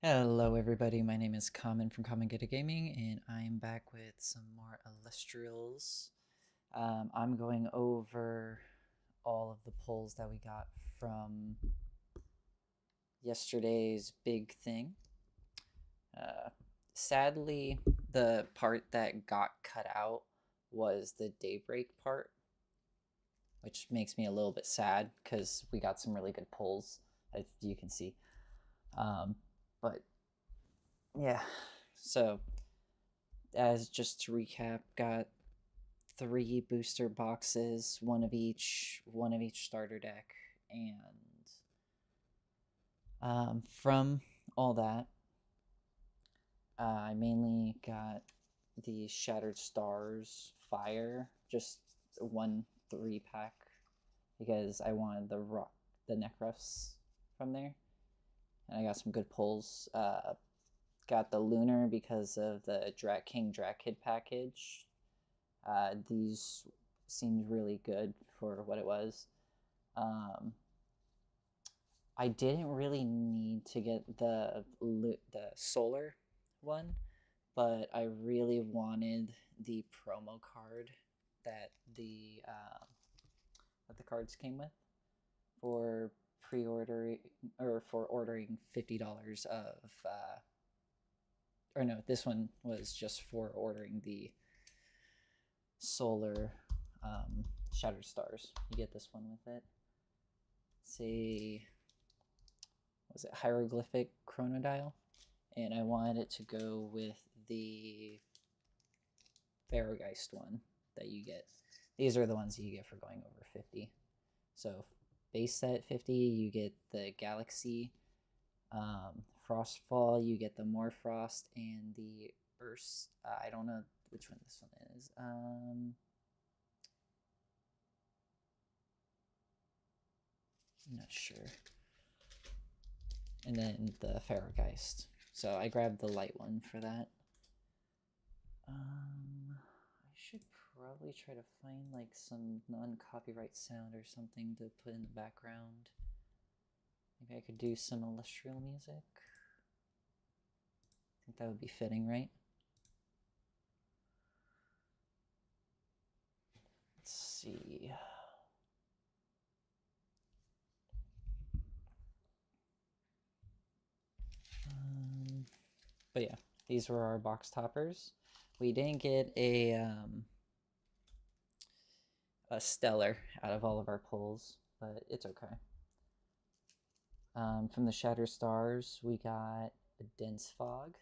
Hello everybody, my name is Common from Common Get Gaming, and I am back with some more Elestrals. I'm going over all of the pulls that we got from yesterday's big thing. Uh, Sadly, the part that got cut out was the Daybreak part, which makes me a little bit sad because we got some really good pulls, as you can see. But yeah, so as just to recap, got 3 booster boxes, one of each starter deck, and from all that, I mainly got the Shattered Stars Fire, just 1 3-pack, because I wanted the Necrofs from there, and I got some good pulls. Got the Lunar because of the King Drakid package. These seemed really good for what it was. I didn't really need to get the solar one, but I really wanted the promo card that the cards came with for pre-ordering, or for ordering $50 of or no, this one was just for ordering the solar Shattered Stars. You get this one with it. Say, was it Hieroglyphic Chronodial? And I wanted it to go with the Pharaohgeist one that you get. These are the ones you get for going over 50. So base set 50, you get the Galaxy. Frostfall, you get the Morfrost and the Earth. I don't know which one this one is. I'm not sure. And then the Pharaohgeist. So I grabbed the light one for that. I should probably try to find like some non-copyright sound or something to put in the background. Maybe I could do some Elestral music. I think that would be fitting, right? Let's see. But yeah, these were our box toppers. We didn't get a stellar out of all of our pulls, but it's okay. From the Shattered Stars, we got a Dense Fog.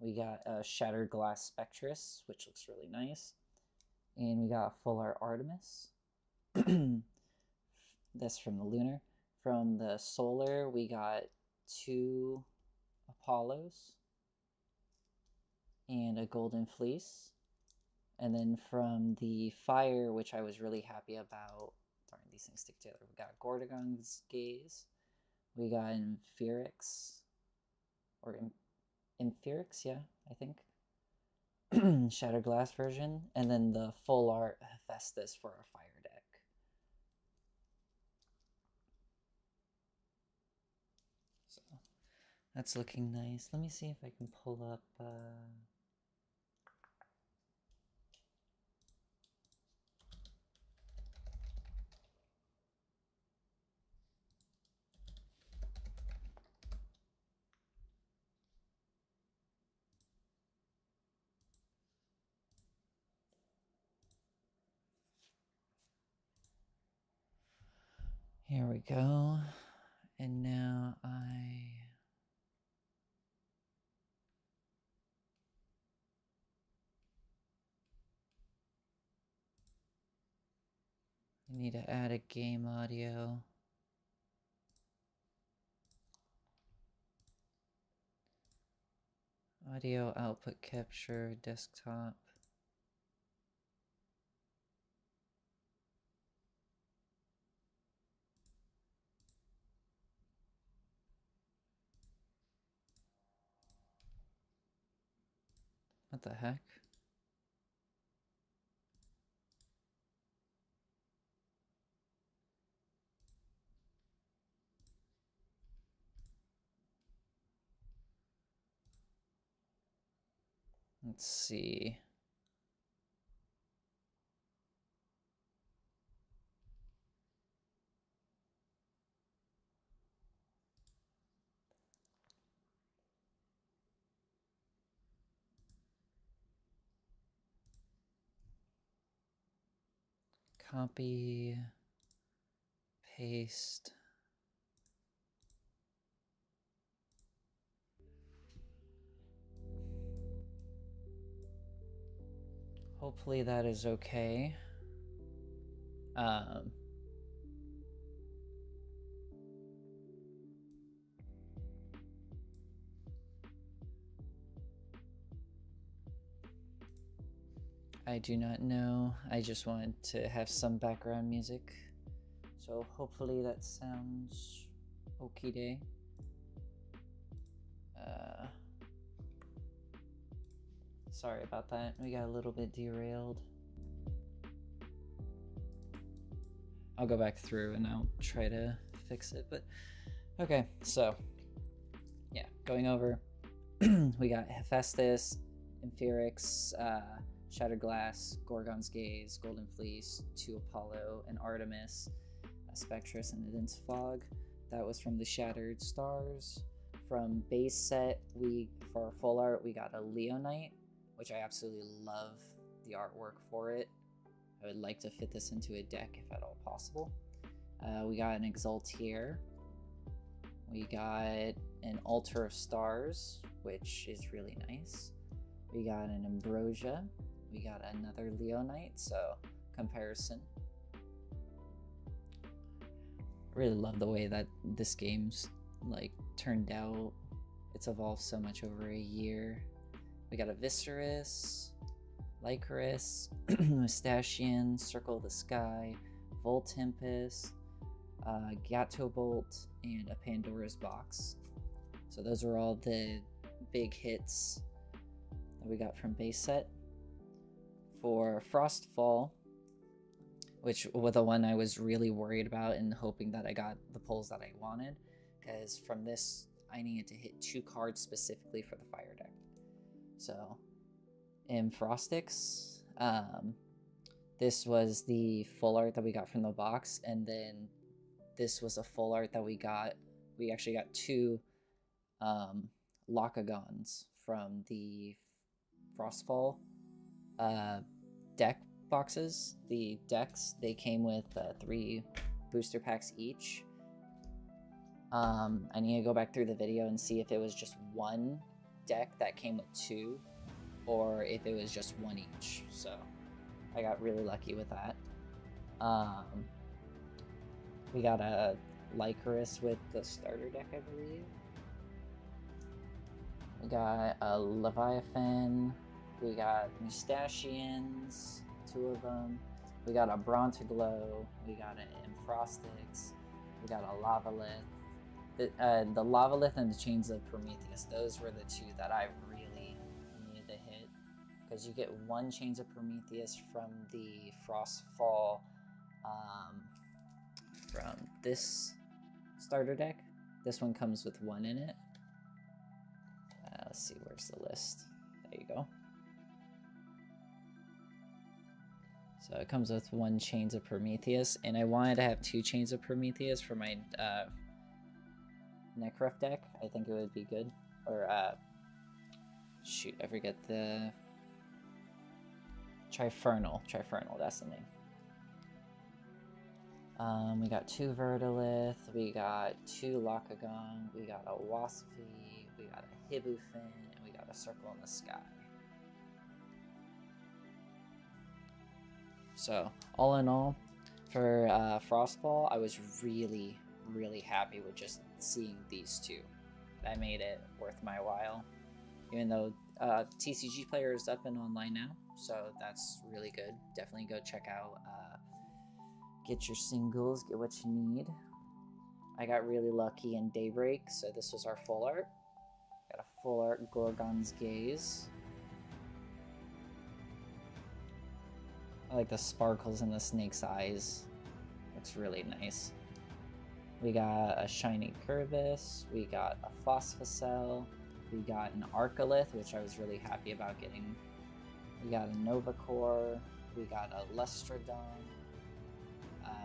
We got a Shattered Glass Spectress, which looks really nice. And we got Full Art Artemis. That's from the Lunar. From the Solar, we got 2 Apollos and a Golden Fleece. And then from the Fire, which I was really happy about, darn, these things stick together, we got Gordagon's Gaze, we got Infyrix, or Infyrix, yeah, I think, Shattered Glass version, and then the full art Hephaestus for our Fire deck. So that's looking nice. Let me see if I can pull up here we go. And now I need to add a game audio. Audio output capture, desktop. What the heck? Let's see. Copy, paste. Hopefully that is okay. I do not know. I just wanted to have some background music. So hopefully that sounds okie-day. Sorry about that. We got a little bit derailed. I'll go back through and I'll try to fix it. But okay, so yeah, going over. We got Hephaestus, Empirix, Shattered Glass, Gorgon's Gaze, Golden Fleece, To Apollo, and Artemis, Spectrus, and the Dense Fog. That was from the Shattered Stars. From base set, for our full art, we got a Leonite, which I absolutely love the artwork for it. I would like to fit this into a deck if at all possible. We got an Exaltier. We got an Altar of Stars, which is really nice. We got an Ambrosia. We got another Leonite, so comparison. Really love the way that this game's like turned out. It's evolved so much over a year. We got a Viscerus, Lycoris, Mustachian, Circle of the Sky, Voltempest, Gatobolt, and a Pandora's Box. So those are all the big hits that we got from base set. For Frostfall, which was the one I was really worried about and hoping that I got the pulls that I wanted, because from this I needed to hit 2 cards specifically for the fire deck. So in Frostix, this was the full art that we got from the box, and then this was a full art that we got. We actually got 2 Lokagons from the Frostfall deck boxes. The decks, they came with 3 booster packs each. I need to go back through the video and see if it was just 1 deck that came with 2 or if it was just 1 each. So I got really lucky with that. We got a Lycoris with the starter deck, I believe. We got a Leviathan. We got Mustachians, 2 of them. We got a Brontiglow. We got an Frostix. We got a Lavalith. The Lavalith and the Chains of Prometheus, those were the 2 that I really needed to hit. Because you get 1 Chains of Prometheus from the Frostfall from this starter deck. This one comes with 1 in it. Let's see, where's the list? There you go. So it comes with 1 Chains of Prometheus, and I wanted to have 2 Chains of Prometheus for my Necref deck. I think it would be good. Or, shoot, I forget the... Trifernal, that's the name. We got 2 Verdolith, we got 2 Lakagon, we got a Waspy, we got a Hibufin, and we got a Circle in the Sky. So, all in all, for Frostfall, I was really, really happy with just seeing these 2. That made it worth my while. Even though TCG Player is up and online now, so that's really good. Definitely go check out, get your singles, get what you need. I got really lucky in Daybreak, so this was our full art. Got a full art Gorgon's Gaze. I like the sparkles in the snake's eyes. Looks really nice. We got a Shiny Curvus. We got a Phosphocell. We got an Arcolith, which I was really happy about getting. We got a Nova Core. We got a Lestradon.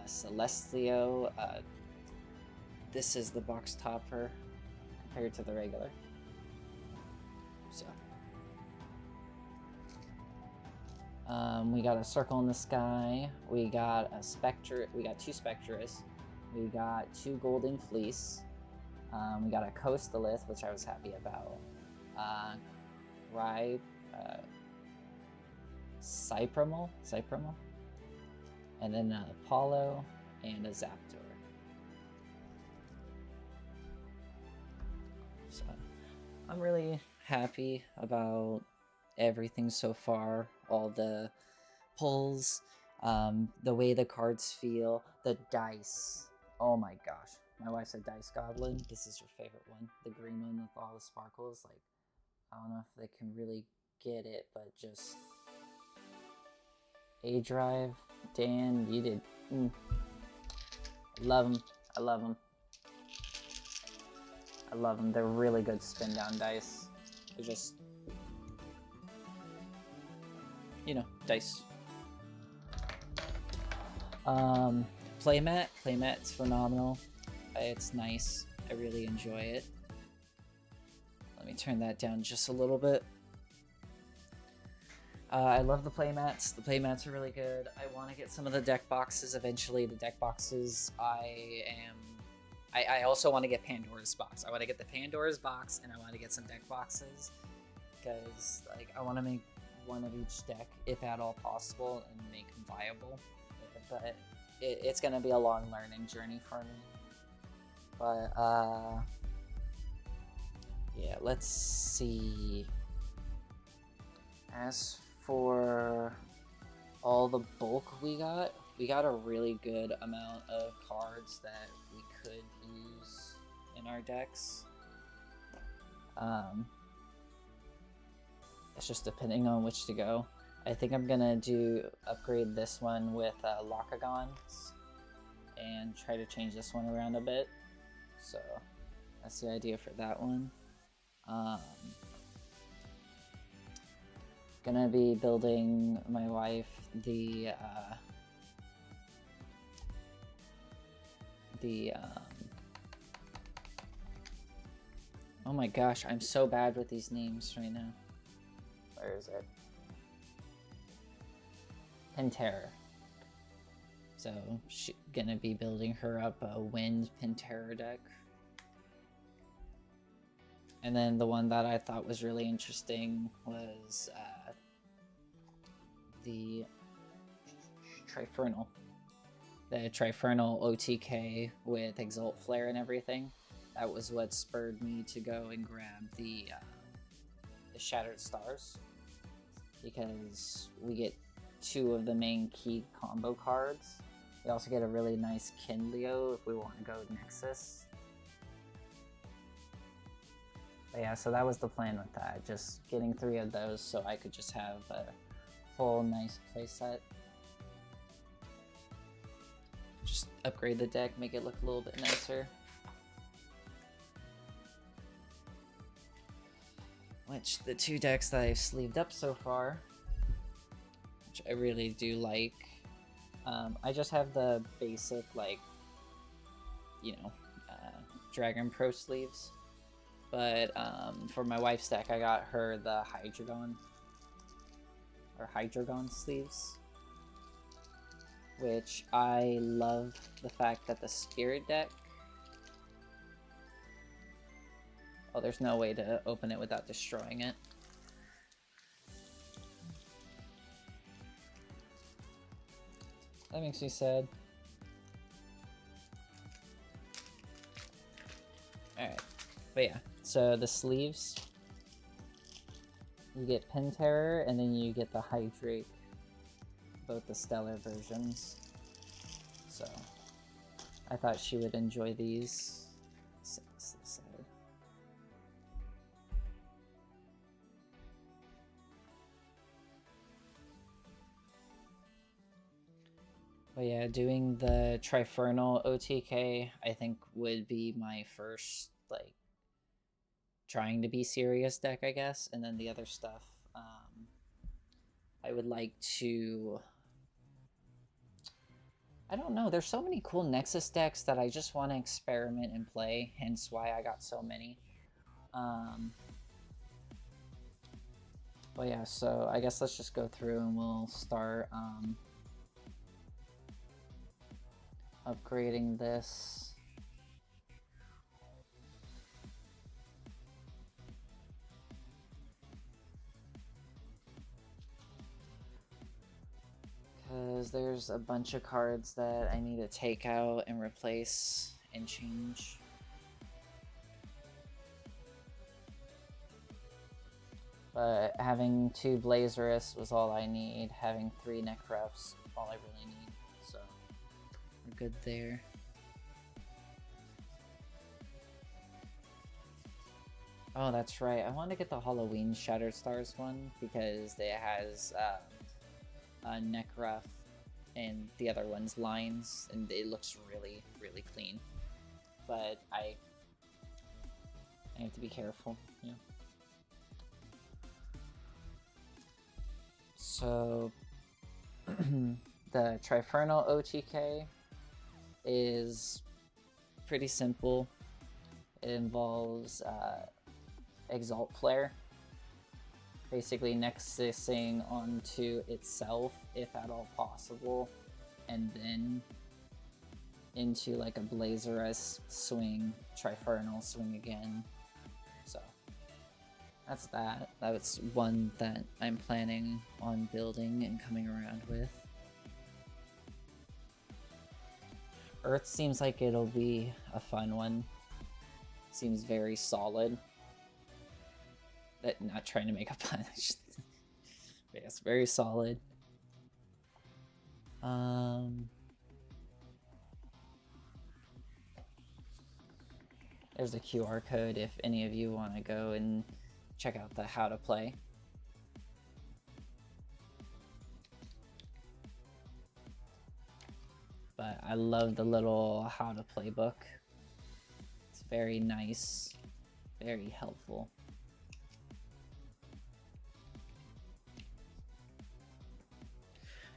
Celestio. This is the box topper compared to the regular. So. We got a Circle in the Sky. We got a Spectre. We got 2 Spectras. We got 2 Golden Fleece. We got a Coastalith, which I was happy about. Cyprimal, and then an Apollo and a Zapdos. So I'm really happy about everything so far. All the pulls, the way the cards feel, the dice. Oh my gosh. My wife said Dice Goblin. This is your favorite one. The green one with all the sparkles. Like, I don't know if they can really get it, but just... A-Drive, Dan, you did... I love them. I love them. I love them. They're really good spin down dice. They're just... you know, dice. Playmat. Playmat's phenomenal. It's nice. I really enjoy it. Let me turn that down just a little bit. I love the playmats. The playmats are really good. I want to get some of the deck boxes eventually. The deck boxes, I also want to get Pandora's box. I want to get the Pandora's box, and I want to get some deck boxes because, like, I want to make one of each deck, if at all possible, and make them viable. But it's gonna be a long learning journey for me. But yeah, let's see. As for all the bulk we got a really good amount of cards that we could use in our decks. It's just depending on which to go. I think I'm gonna upgrade this one with Lockagons and try to change this one around a bit. So that's the idea for that one. Gonna be building my wife the oh my gosh, I'm so bad with these names right now. Where is it? Pantera. So she's gonna be building her up a Wind Pantera deck. And then the one that I thought was really interesting was the Trifernal. The Trifernal OTK with Exalt Flare and everything. That was what spurred me to go and grab the Shattered Stars. Because we get 2 of the main key combo cards. We also get a really nice Kinleo if we want to go Nexus. But yeah, so that was the plan with that. Just getting 3 of those so I could just have a full nice playset. Just upgrade the deck, make it look a little bit nicer. Which, the 2 decks that I've sleeved up so far, which I really do like. I just have the basic, like, you know, Dragon Pro sleeves. But for my wife's deck, I got her the Hydreigon sleeves. Which I love the fact that the Spirit deck... Oh, there's no way to open it without destroying it. That makes me sad. Alright. But yeah, so the sleeves. You get Pentair, and then you get the Hydrate. Both the Stellar versions. So, I thought she would enjoy these. Set this to the side. But yeah, doing the Trifernal OTK, I think would be my first, like, trying to be serious deck, I guess. And then the other stuff, I would like to... I don't know, there's so many cool Nexus decks that I just want to experiment and play, hence why I got so many. But yeah, so I guess let's just go through and we'll start upgrading this. Because there's a bunch of cards that I need to take out and replace and change. But having 2 Blazerus was all I need. Having 3 Necrefs, all I really need. So we're good there. Oh, that's right. I want to get the Halloween Shattered Stars one because it has Necref and the other one's lines, and it looks really, really clean. But I have to be careful, yeah. So the Trifernal OTK is pretty simple. It involves Exalt Flare, basically nexusing onto itself if at all possible, and then into like a Blazerus swing, Trifernal swing again. So that's that. That's one that I'm planning on building and coming around with. Earth seems like it'll be a fun one. Seems very solid. Not trying to make a pun. But yes, very solid. There's a QR code if any of you want to go and check out the how to play. But I love the little how to play book. It's very nice, very helpful.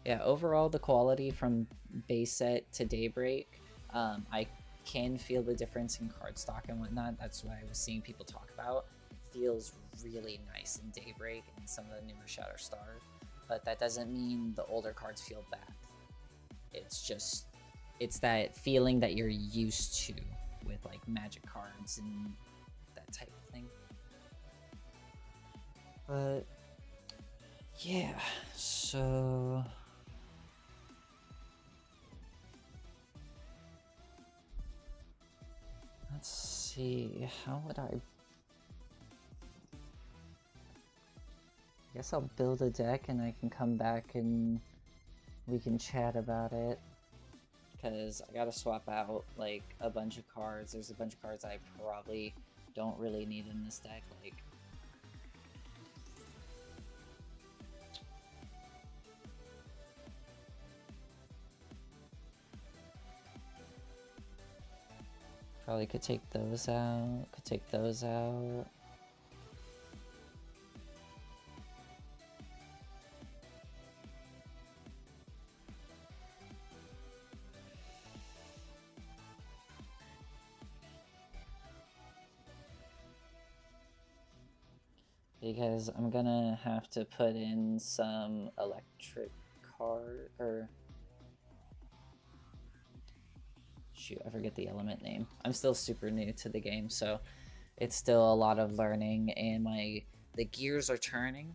Yeah, overall the quality from base set to Daybreak, I can feel the difference in card stock and whatnot. That's what I was seeing people talk about. It feels really nice in Daybreak and some of the newer Shattered Stars, but that doesn't mean the older cards feel bad. It's just, it's that feeling that you're used to with like Magic cards and that type of thing. But yeah, so let's see, how would I guess I'll build a deck and I can come back and we can chat about it. Because I gotta swap out like a bunch of cards. There's a bunch of cards I probably don't really need in this deck. Like probably could take those out. Could take those out. Because I'm gonna have to put in some electric card, or shoot, I forget the element name. I'm still super new to the game, so it's still a lot of learning, and the gears are turning.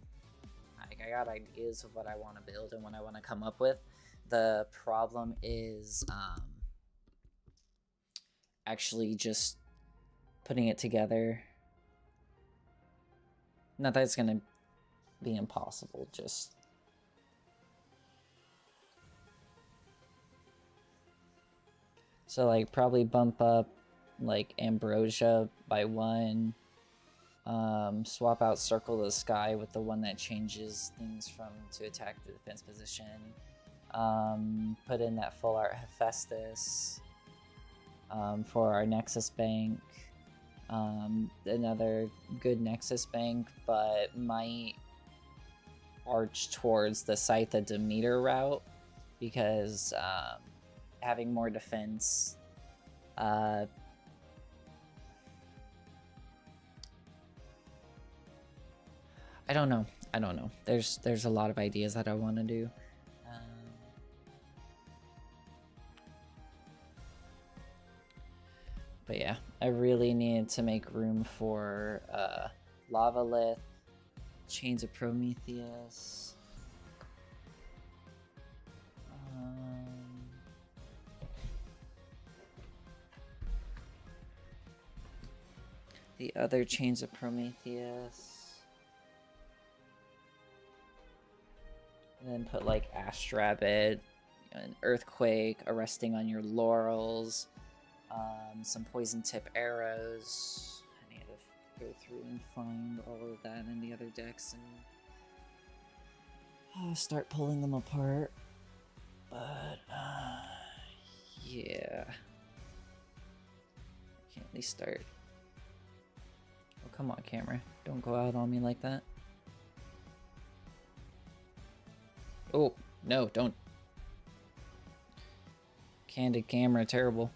Like, I got ideas of what I want to build and what I want to come up with. The problem is actually just putting it together. Not that it's gonna be impossible, just so like probably bump up like Ambrosia by 1, swap out Circle of the Sky with the one that changes things from to attack the defense position, put in that full art Hephaestus for our Nexus bank, Another good Nexus bank, but might arch towards the Scythe of Demeter route because having more defense. I don't know. There's a lot of ideas that I want to do. But yeah, I really needed to make room for Lavalith, Chains of Prometheus. The other Chains of Prometheus. And then put like Astrabbit, an Earthquake, Arresting on Your Laurels, some Poison Tip Arrows. I need to go through and find all of that in the other decks and start pulling them apart. But yeah, I can at least start. Oh, come on, camera. Don't go out on me like that. Oh, no, don't. Candid camera, terrible.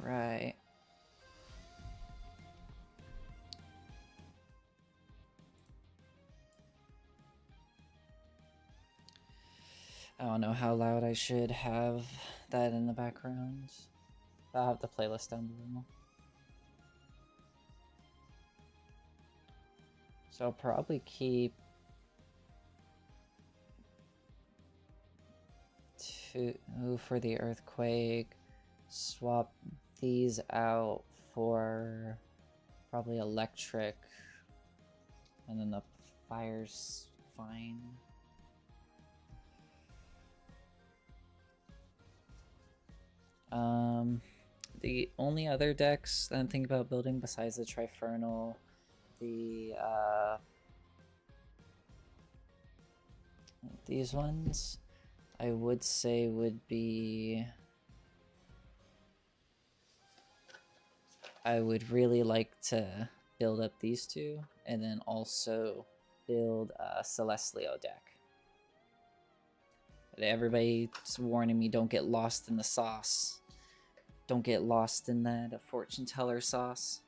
Alright. I don't know how loud I should have that in the background. I'll have the playlist down below. So I'll probably keep two for the Earthquake, swap these out for probably Electric, and then the Fire's fine. The only other decks that I'm thinking about building besides the Trifernal, these ones, I would say would be, I would really like to build up these two, and then also build a Celestial deck. But everybody's warning me, don't get lost in the sauce. Don't get lost in that fortune teller sauce.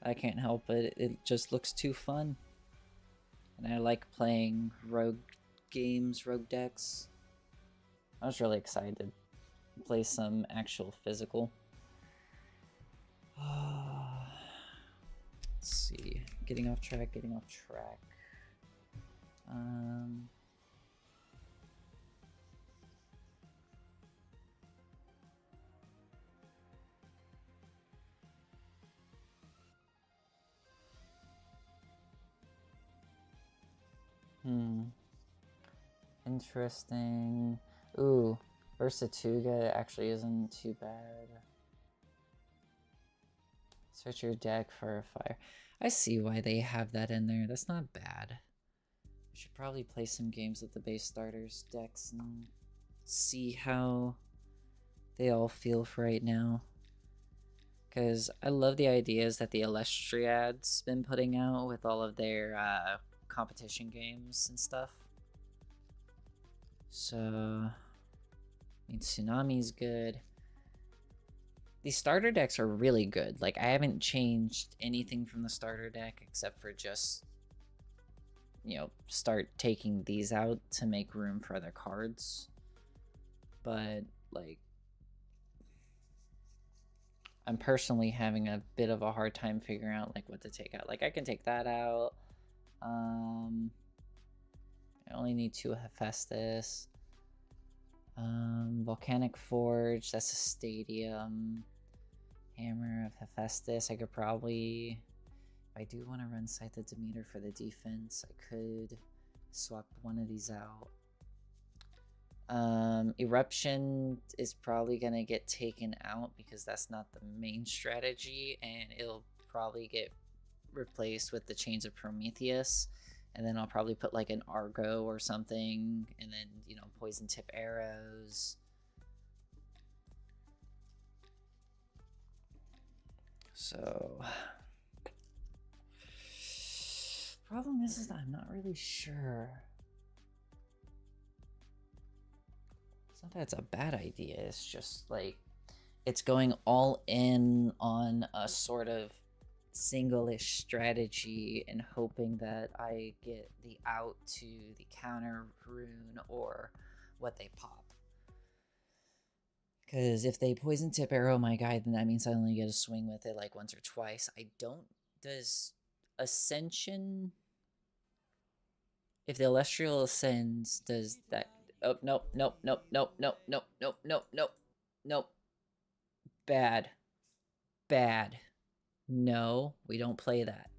I can't help it. It just looks too fun. And I like playing rogue games, rogue decks. I was really excited to play some actual physical. Let's see. Getting off track. Interesting. Ooh, Versatuga actually isn't too bad. Search your deck for a fire. I see why they have that in there. That's not bad. I should probably play some games with the base starters decks and see how they all feel for right now. Because I love the ideas that the Elestriad's been putting out with all of their competition games and stuff. So, I mean, Tsunami's good. These starter decks are really good. Like, I haven't changed anything from the starter deck except for just, you know, start taking these out to make room for other cards. But, like, I'm personally having a bit of a hard time figuring out, like, what to take out. Like, I can take that out. I only need 2 Hephaestus. Volcanic Forge, that's a stadium. Hammer of Hephaestus, I could probably, if I do want to run Scythe of Demeter for the defense, I could swap one of these out. Eruption is probably going to get taken out because that's not the main strategy, and it'll probably get replaced with the Chains of Prometheus. And then I'll probably put like an Argo or something, and then, you know, poison tip arrows. So, problem is that I'm not really sure. It's not that it's a bad idea, it's just like it's going all in on a sort of single-ish strategy and hoping that I get the out to the counter rune or what they pop. Because if they poison tip arrow my guy, then that means I only get to swing with it like once or twice. I don't... Does Ascension... If the Elestral ascends, does that... Oh, nope, nope, nope, nope, nope, nope, nope, nope, nope, nope. Bad. Bad. No, we don't play that.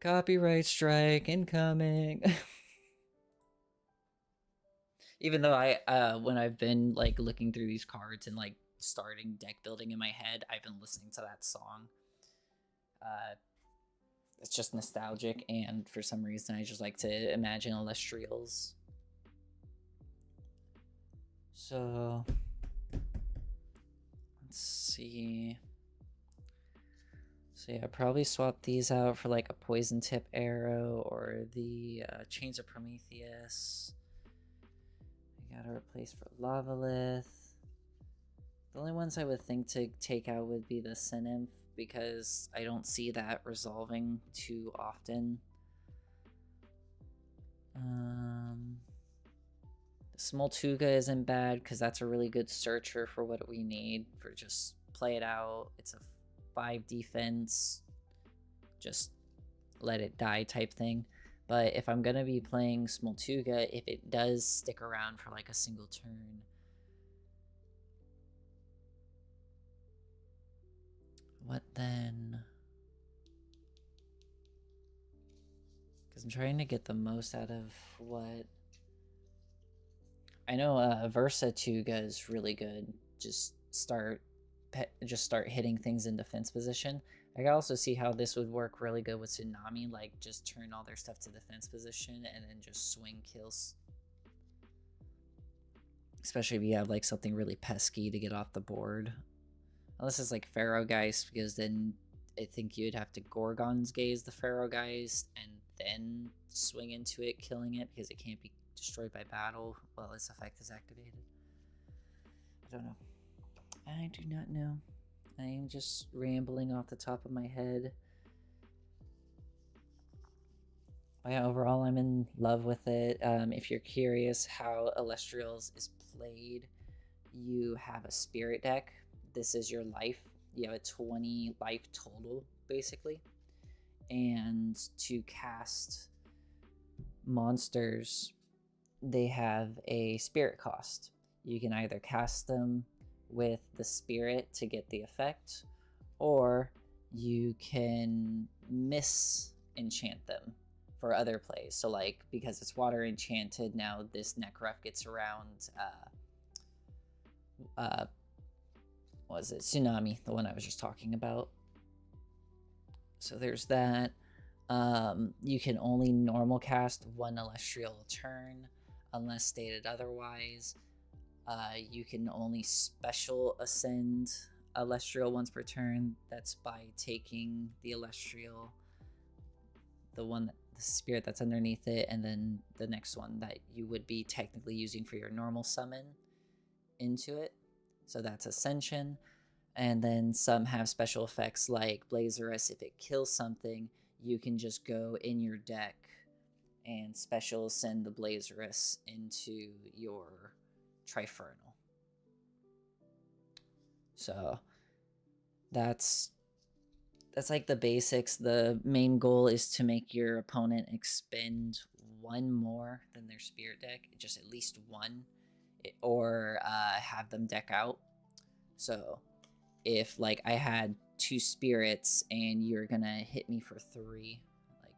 Copyright strike incoming. Even though when I've been like looking through these cards and like starting deck building in my head, I've been listening to that song. It's just nostalgic, and for some reason I just like to imagine Elestrals. So let's see. So yeah, probably swap these out for like a poison tip arrow or the Chains of Prometheus. I gotta replace for Lavalith. The only ones I would think to take out would be the Synymph, because I don't see that resolving too often. The Smoltuga isn't bad because that's a really good searcher for what we need for just play it out. It's a 5 defense, just let it die type thing. But if I'm gonna be playing Smoltuga, if it does stick around for like a single turn, what then? Because I'm trying to get the most out of what... I know Versatuga is really good. Just start hitting things in defense position. I can also see how this would work really good with Tsunami, like just turn all their stuff to defense position and then just swing kills. Especially if you have like something really pesky to get off the board. Unless it's like Pharaoh Geist, because then I think you'd have to Gorgon's Gaze the Pharaoh Geist and then swing into it, killing it, because it can't be destroyed by battle while its effect is activated. I don't know. I do not know. I am just rambling off the top of my head. But yeah, overall, I'm in love with it. If you're curious how Elestrals is played, you have a spirit deck. This is your life. You have a 20 life total, basically. And to cast monsters, they have a spirit cost. You can either cast them with the spirit to get the effect, or you can enchant them for other plays. So like, because it's water enchanted, now this Necref gets around what was it? Tsunami, the one I was just talking about. So there's that. You can only normal cast one Elestral a turn, unless stated otherwise. You can only special ascend Elestral once per turn. That's by taking the Elestral, the spirit that's underneath it, and then the next one that you would be technically using for your normal summon into it. So that's Ascension. And then some have special effects like Blazerus. If it kills something, you can just go in your deck and special ascend the Blazerus into your Trifernal. So that's like the basics. The main goal is to make your opponent expend one more than their spirit deck, just at least one, or have them deck out. So if like I had 2 spirits and you're gonna hit me for 3, like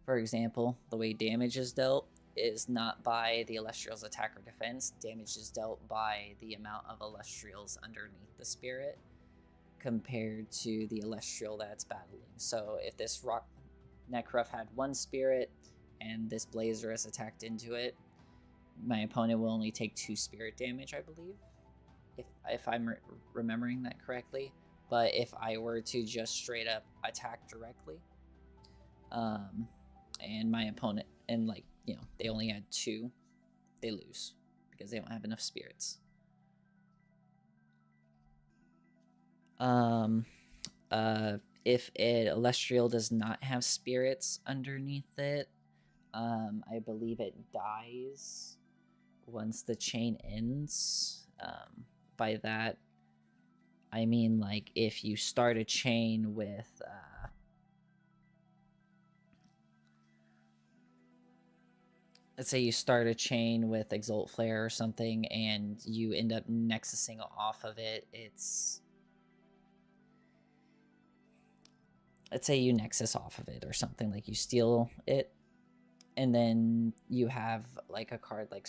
for example, the way damage is dealt is not by the Elestrals attack or defense. Damage is dealt by the amount of Elestrals underneath the spirit compared to the Elestral that's battling. So if this rock Necruff had one spirit and this Blazer is attacked into it, my opponent will only take 2 spirit damage, I believe, if I'm remembering that correctly. But if I were to just straight up attack directly, and my opponent, and like, you know, they only had 2, they lose because they don't have enough spirits. If an Elestral does not have spirits underneath it, I believe it dies once the chain ends. By that, I mean, like, if you start a chain with let's say you start a chain with Exalt Flare or something and you end up nexusing off of it, let's say you nexus off of it or something, like you steal it, and then you have like a card like